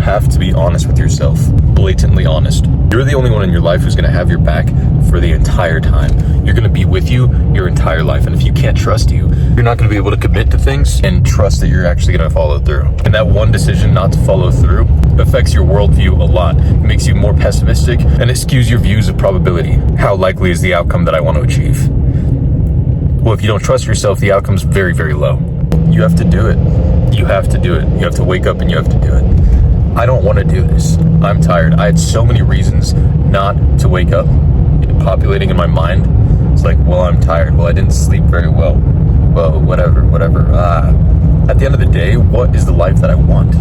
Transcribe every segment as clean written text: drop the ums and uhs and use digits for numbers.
have to be honest with yourself, blatantly honest. You're the only one in your life who's gonna have your back for the entire time. You're gonna be with you your entire life, and if you can't trust you, you're not gonna be able to commit to things and trust that you're actually gonna follow through. And that one decision not to follow through affects your worldview a lot. It makes you more pessimistic, and it skews your views of probability. How likely is the outcome that I want to achieve? Well, if you don't trust yourself, the outcome's very, very low. You have to do it. You have to do it. You have to wake up and you have to do it. I don't want to do this. I'm tired. I had so many reasons not to wake up. Populating in my mind. It's like, well, I'm tired. Well, I didn't sleep very well. Well, whatever. At the end of the day, what is the life that I want?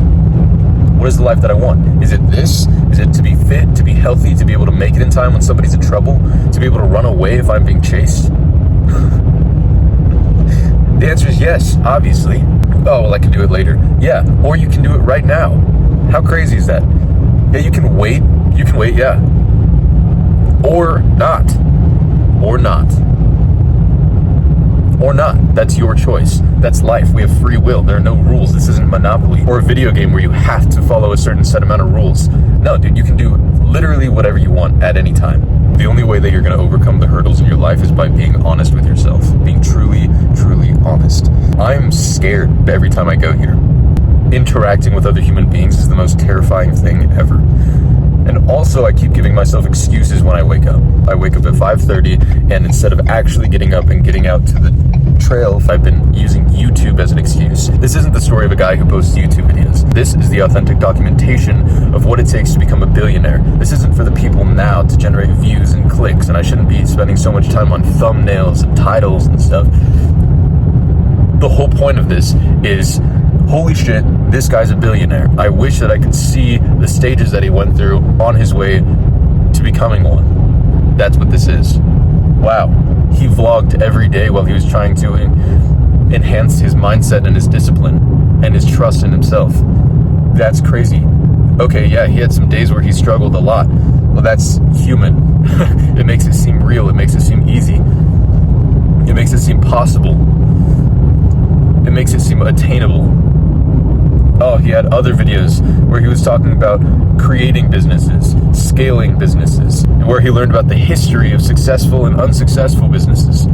What is the life that I want? Is it this? Is it to be fit, to be healthy, to be able to make it in time when somebody's in trouble, to be able to run away if I'm being chased? The answer is yes, obviously. Oh, well, I can do it later. Yeah, or you can do it right now. How crazy is that? Yeah, you can wait, yeah. Or not. Or not. Or not. That's your choice. That's life. We have free will. There are no rules. This isn't Monopoly or a video game where you have to follow a certain set amount of rules. No, dude, you can do literally whatever you want at any time. The only way that you're going to overcome the hurdles in your life is by being honest with yourself. Being truly, truly honest. I'm scared every time I go here. Interacting with other human beings is the most terrifying thing ever. And also, I keep giving myself excuses when I wake up. I wake up at 5:30, and instead of actually getting up and getting out to the trail, I've been using YouTube as an excuse. This isn't the story of a guy who posts YouTube videos. This is the authentic documentation of what it takes to become a billionaire. This isn't for the people now to generate views and clicks, and I shouldn't be spending so much time on thumbnails and titles and stuff. The whole point of this is, holy shit, this guy's a billionaire. I wish that I could see the stages that he went through on his way to becoming one. That's what this is. Wow. He vlogged every day while he was trying to enhance his mindset and his discipline and his trust in himself. That's crazy. Okay, yeah, he had some days where he struggled a lot. Well, that's human. It makes it seem real. It makes it seem easy. It makes it seem possible. It makes it seem attainable. Oh, he had other videos where he was talking about creating businesses, scaling businesses, where he learned about the history of successful and unsuccessful businesses.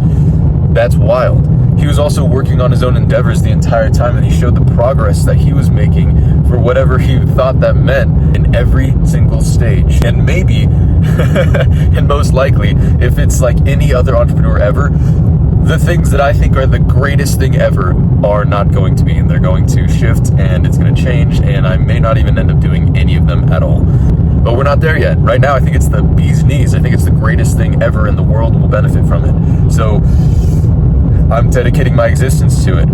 That's wild. He was also working on his own endeavors the entire time, and he showed the progress that he was making for whatever he thought that meant in every single stage. And maybe, and most likely, if it's like any other entrepreneur ever, the things that I think are the greatest thing ever are not going to be, and they're going to shift, and it's going to change, and I may not even end up doing any of them at all. But we're not there yet. Right now, I think it's the bee's knees. I think it's the greatest thing ever, and the world will benefit from it. So I'm dedicating my existence to it.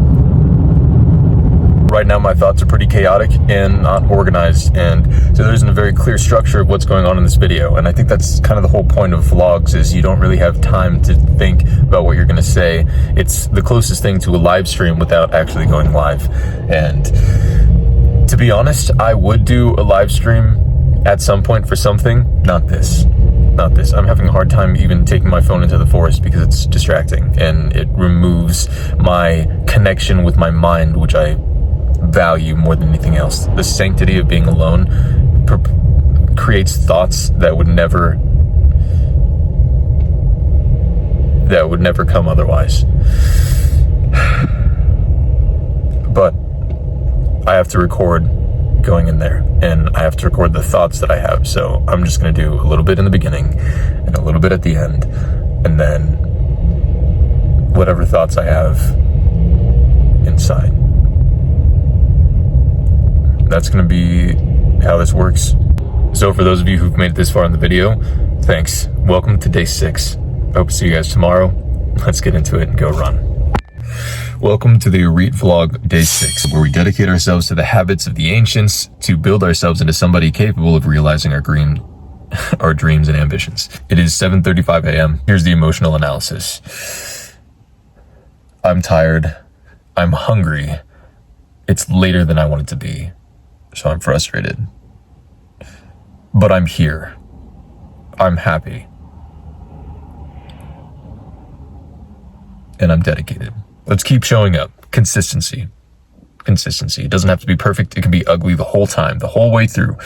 Right now, my thoughts are pretty chaotic and not organized, and so there isn't a very clear structure of what's going on in this video. And I think that's kind of the whole point of vlogs, is you don't really have time to think about what you're going to say. It's the closest thing to a live stream without actually going live. And to be honest, I would do a live stream at some point for something. Not this. I'm having a hard time even taking my phone into the forest because it's distracting, and it removes my connection with my mind, which I value more than anything else. The sanctity of being alone creates thoughts that would never come otherwise. But I have to record going in there, and I have to record the thoughts that I have. So I'm just going to do a little bit in the beginning and a little bit at the end, and then whatever thoughts I have inside. That's going to be how this works. So for those of you who've made it this far in the video, thanks. Welcome to day 6. I hope to see you guys tomorrow. Let's get into it and go run. Welcome to the Arete vlog day 6, where we dedicate ourselves to the habits of the ancients to build ourselves into somebody capable of realizing our dreams and ambitions. It is 7:35 a.m. Here's the emotional analysis. I'm tired. I'm hungry. It's later than I want it to be. So I'm frustrated. But I'm here. I'm happy. And I'm dedicated. Let's keep showing up. Consistency. consistency. It doesn't have to be perfect. It can be ugly the whole time, the whole way through.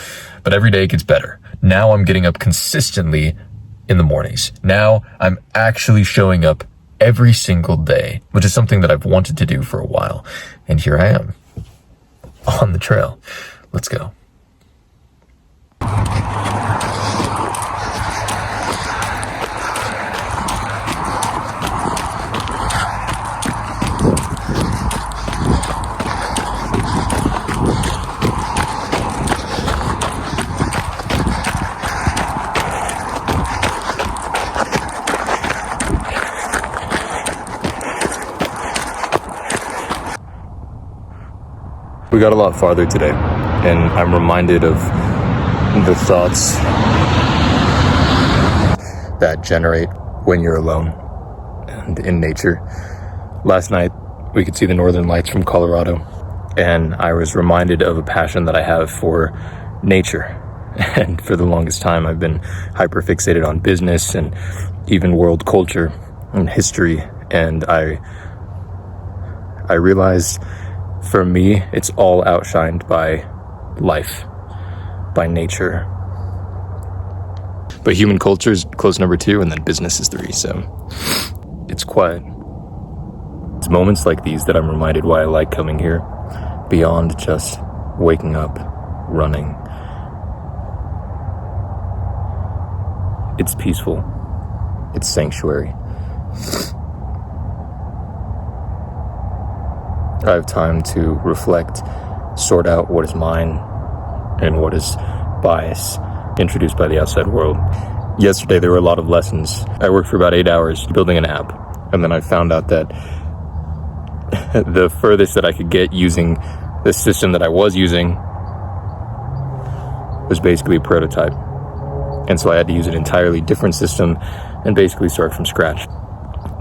But every day it gets better. Now I'm getting up consistently in the mornings. Now I'm actually showing up every single day, which is something that I've wanted to do for a while. And here I am on the trail. Let's go. We got a lot farther today, and I'm reminded of the thoughts that generate when you're alone and in nature. Last night, we could see the northern lights from Colorado, and I was reminded of a passion that I have for nature. And for the longest time, I've been hyper-fixated on business and even world culture and history, and I realized for me, it's all outshined by life, by nature. But human culture is close number 2, and then business is 3, so it's quiet. It's moments like these that I'm reminded why I like coming here, beyond just waking up, running. It's peaceful. It's sanctuary. I have time to reflect, sort out what is mine and what is bias introduced by the outside world. Yesterday, there were a lot of lessons. I worked for about 8 hours building an app, and then I found out that the furthest that I could get using the system that I was using was basically a prototype. And so I had to use an entirely different system and basically start from scratch.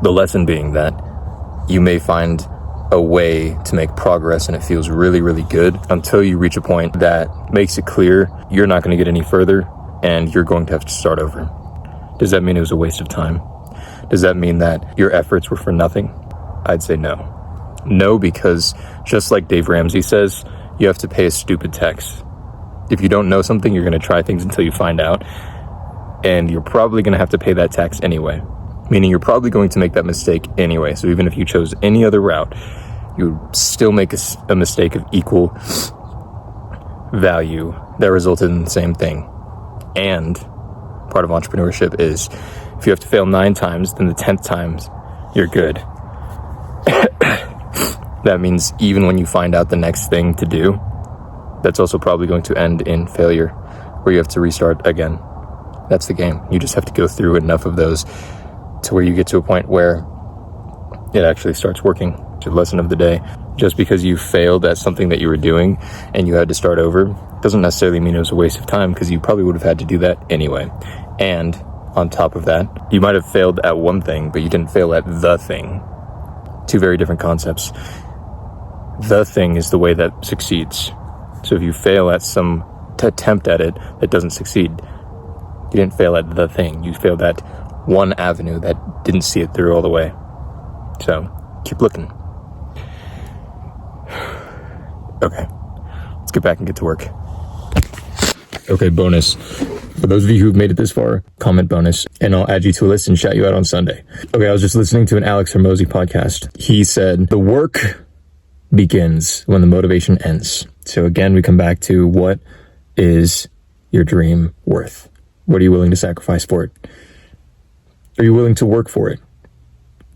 The lesson being that you may find a way to make progress and it feels really, really good until you reach a point that makes it clear you're not going to get any further and you're going to have to start over. Does that mean it was a waste of time? Does that mean that your efforts were for nothing? I'd say no. No, because just like Dave Ramsey says, you have to pay a stupid tax. If you don't know something, you're going to try things until you find out, and you're probably going to have to pay that tax anyway. Meaning you're probably going to make that mistake anyway. So even if you chose any other route, you would still make a mistake of equal value that resulted in the same thing. And part of entrepreneurship is if you have to fail 9 times, then the 10th time you're good. That means even when you find out the next thing to do, that's also probably going to end in failure, where you have to restart again. That's the game. You just have to go through enough of those to where you get to a point where it actually starts working. The lesson of the day: just because you failed at something that you were doing and you had to start over doesn't necessarily mean it was a waste of time, because you probably would have had to do that anyway. And on top of that, you might have failed at one thing, but you didn't fail at the thing. 2 very different concepts. The thing is the way that succeeds. So if you fail at some attempt at it that doesn't succeed, you didn't fail at the thing. You failed at one avenue that didn't see it through all the way. So keep looking. Okay, let's get back and get to work. Okay, bonus. For those of you who've made it this far, comment bonus, and I'll add you to a list and shout you out on Sunday. Okay, I was just listening to an Alex Hormozi podcast. He said, the work begins when the motivation ends. So again, we come back to, what is your dream worth? What are you willing to sacrifice for it? Are you willing to work for it?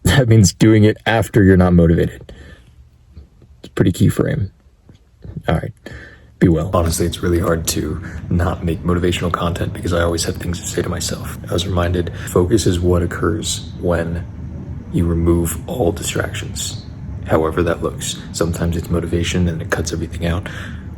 That means doing it after you're not motivated. It's a pretty key frame. All right. Be well. Honestly, it's really hard to not make motivational content because I always have things to say to myself. I was reminded, focus is what occurs when you remove all distractions, however that looks. Sometimes it's motivation and it cuts everything out,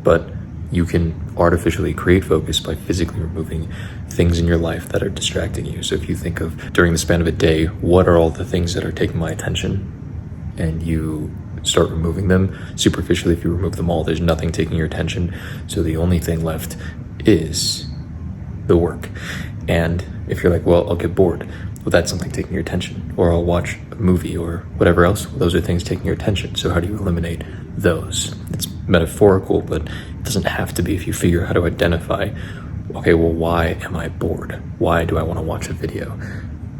but you can artificially create focus by physically removing things in your life that are distracting you. So if you think of, during the span of a day, what are all the things that are taking my attention? And you start removing them. Superficially, if you remove them all, there's nothing taking your attention. So the only thing left is the work. And if you're like, well, I'll get bored. Well, that's something taking your attention. Or I'll watch a movie or whatever else. Well, those are things taking your attention. So how do you eliminate those. It's metaphorical, but it doesn't have to be if you figure out how to identify, okay, well, why am I bored? Why do I want to watch a video?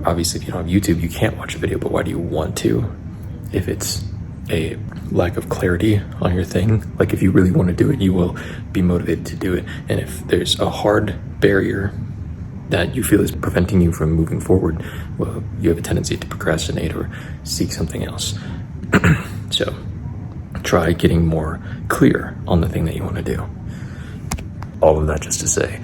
Obviously, if you don't have YouTube, you can't watch a video, but why do you want to? If it's a lack of clarity on your thing, like if you really want to do it, you will be motivated to do it. And if there's a hard barrier that you feel is preventing you from moving forward, well, you have a tendency to procrastinate or seek something else. So try getting more clear on the thing that you want to do. All of that just to say,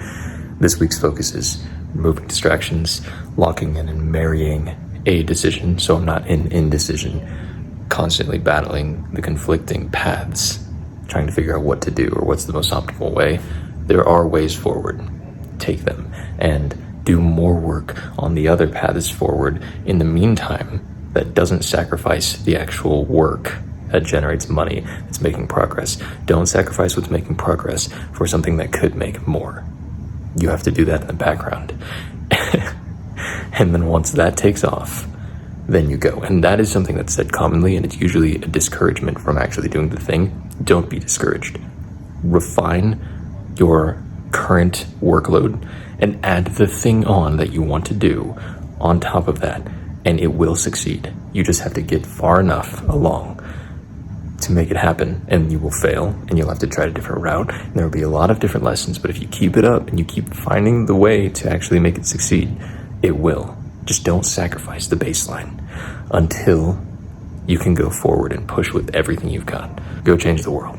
this week's focus is removing distractions, locking in and marrying a decision, so I'm not in indecision, constantly battling the conflicting paths, trying to figure out what to do or what's the most optimal way. There are ways forward. Take them and do more work on the other paths forward in the meantime that doesn't sacrifice the actual work that generates money, that's making progress. Don't sacrifice what's making progress for something that could make more. You have to do that in the background. And then once that takes off, then you go. And that is something that's said commonly, and it's usually a discouragement from actually doing the thing. Don't be discouraged. Refine your current workload and add the thing on that you want to do on top of that, and it will succeed. You just have to get far enough along to make it happen, and you will fail, and you'll have to try a different route, and there will be a lot of different lessons, but if you keep it up and you keep finding the way to actually make it succeed, it will. Just don't sacrifice the baseline until you can go forward and push with everything you've got. Go change the world.